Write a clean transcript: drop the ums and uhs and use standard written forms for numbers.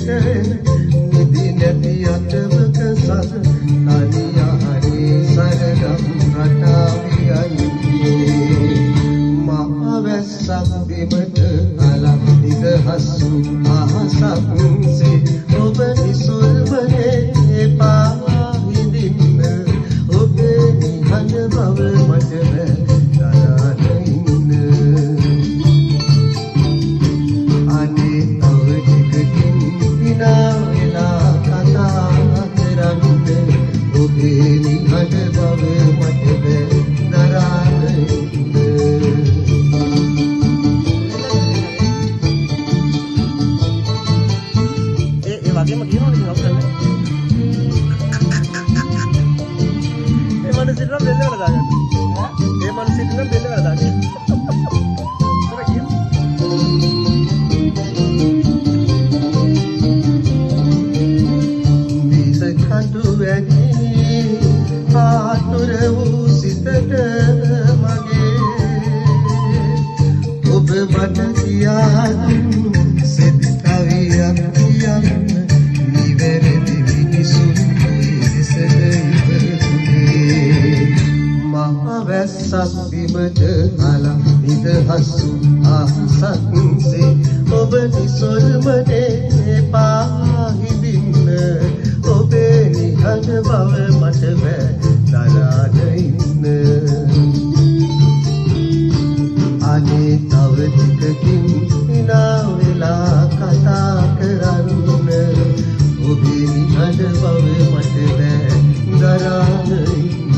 නිදි නැති අතවක සද තනියහරි සරගම් රටාවියන්නේ මහවැස්සක් බිමට අලක් නිදහසු අහසක්සේ ඔබ නිසොල්වනේ පාහිදින්න ඔබේ නිහඬ බව මට දරාගෙන අනේ තව ටිකකින් විනා වෙලා කතා කරන්න ඔබේ නිහඬ බව මට දරාගෙන වගේම කියනවනේ ඉතින් අවුල් නැහැ. ඒ මනසිට නම් දෙන්න වල දාගන්න. ඒ මනසිට නම් දෙන්න වල දාගන්න. කොහොමද කියන්නේ? මිස කටු වැගි ආතුර වූ සිතට මගේ ඔබ මට කියා සෙත් කවියක් කියන්න නිවැරදි මිනිසුන් මහවැස්සක් බිමට අලක් නිදහසු අහසක්සේ ඔබ නිසොල්මනේ පාහිදින්න ඔබේ නිහඬ බව මට දරාගෙන අනේ තව ටිකකින් විනා වෙලා කතා කරන්න ඔබේ නිහඬ බව මට දරාගෙන